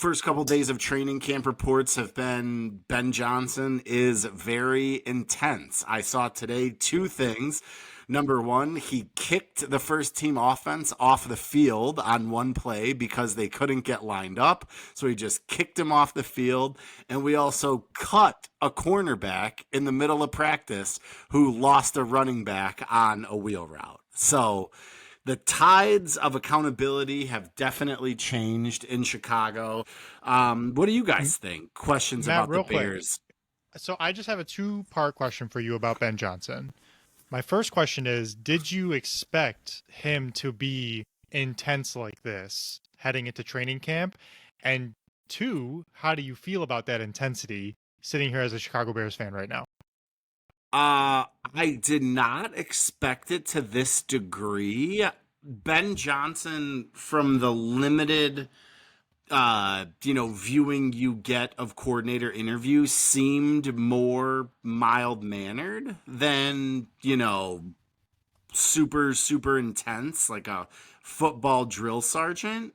first couple days of training camp reports have been Ben Johnson is very intense. I saw today two things. Number one, he kicked the first team offense off the field on one play because they couldn't get lined up. So he just kicked him off the field. And we also cut a cornerback in the middle of practice who lost a running back on a wheel route. So the tides of accountability have definitely changed in Chicago. What do you guys think? Questions Matt, about the Bears? Quick. So I just have a two-part question for you about Ben Johnson. My first question is, did you expect him to be intense like this heading into training camp? And two, how do you feel about that intensity sitting here as a Chicago Bears fan right now? I did not expect it to this degree. Ben Johnson, from the limited viewing you get of coordinator interviews, seemed more mild-mannered than, super, super intense, like a football drill sergeant.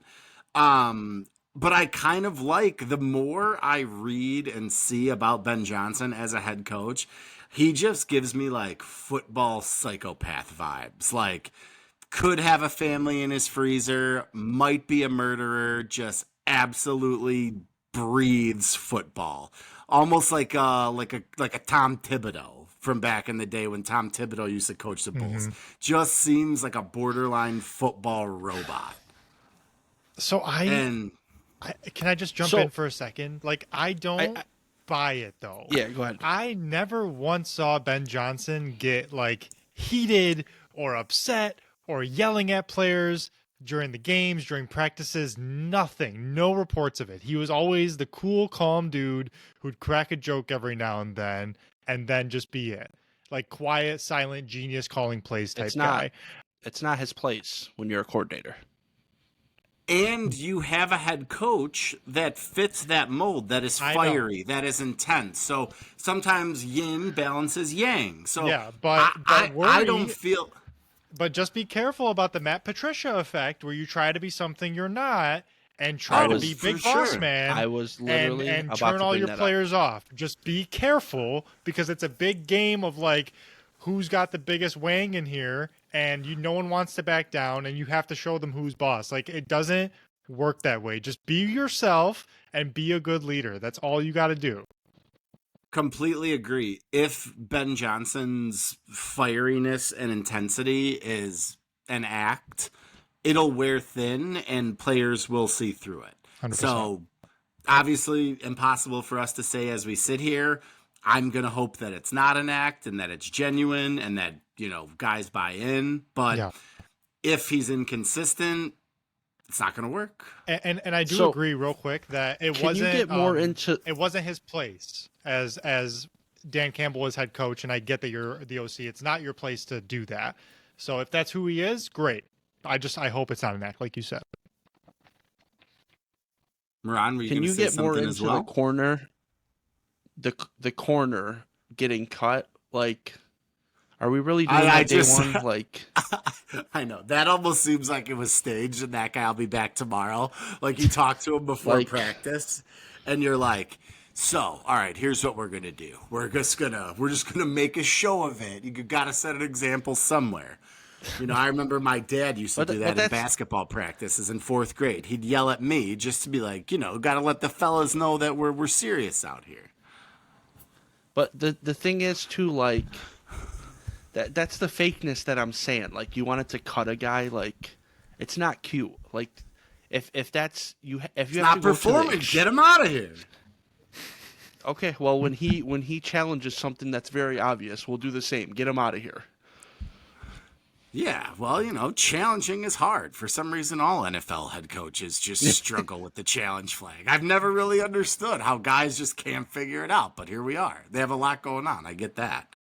But I kind of like, the more I read and see about Ben Johnson as a head coach, he just gives me like football psychopath vibes. Like, could have a family in his freezer, might be a murderer, just absolutely breathes football. Almost like a Tom Thibodeau from back in the day when Tom Thibodeau used to coach the Bulls. Just seems like a borderline football robot. So can I just jump in for a second? Like, I don't buy it though. Yeah, go ahead. I never once saw Ben Johnson get like heated or upset or yelling at players during the games, during practices. Nothing. No reports of it. He was always the cool, calm dude who'd crack a joke every now and then just be it. Like quiet, silent, genius calling plays type guy. It's not his place when you're a coordinator. And you have a head coach that fits that mold, that is fiery, that is intense. So sometimes yin balances yang. So yeah, but I don't feel... But just be careful about the Matt Patricia effect, where you try to be something you're not and try to be big boss man. I was literally and about turn to all bring your that players up. off. Just be careful, because it's a big game of like who's got the biggest wang in here, and no one wants to back down, and you have to show them who's boss. Like, it doesn't work that way. Just be yourself and be a good leader. That's all you got to do. Completely agree. If Ben Johnson's fieriness and intensity is an act, it'll wear thin and players will see through it. 100%. So obviously impossible for us to say as we sit here. I'm going to hope that it's not an act and that it's genuine and that, guys buy in. But if he's inconsistent, it's not going to work. And I do agree real quick that it wasn't it wasn't his place as Dan Campbell as head coach, and I get that you're the OC. It's not your place to do that. So if that's who he is, great. I hope it's not an act, like you said. Moran, were you Can you say get more something into as well? the corner? The corner getting cut, like, are we really doing that day one? Like, I know that almost seems like it was staged, and that guy will be back tomorrow. Like, you talk to him before practice, and you're like, "So, all right, here's what we're gonna do. We're just gonna make a show of it. You gotta set an example somewhere." I remember my dad used to do that in basketball practices in 4th grade. He'd yell at me just to be like, gotta let the fellas know that we're serious out here. But the thing is too, like, that's the fakeness that I'm saying. Like, you wanted to cut a guy, like, it's not cute. Like, if that's you, if you it's have not to go performing, get him out of here. Okay, well, when he challenges something that's very obvious, we'll do the same. Get him out of here. Yeah, well, challenging is hard. For some reason, all NFL head coaches just struggle with the challenge flag. I've never really understood how guys just can't figure it out, but here we are. They have a lot going on. I get that.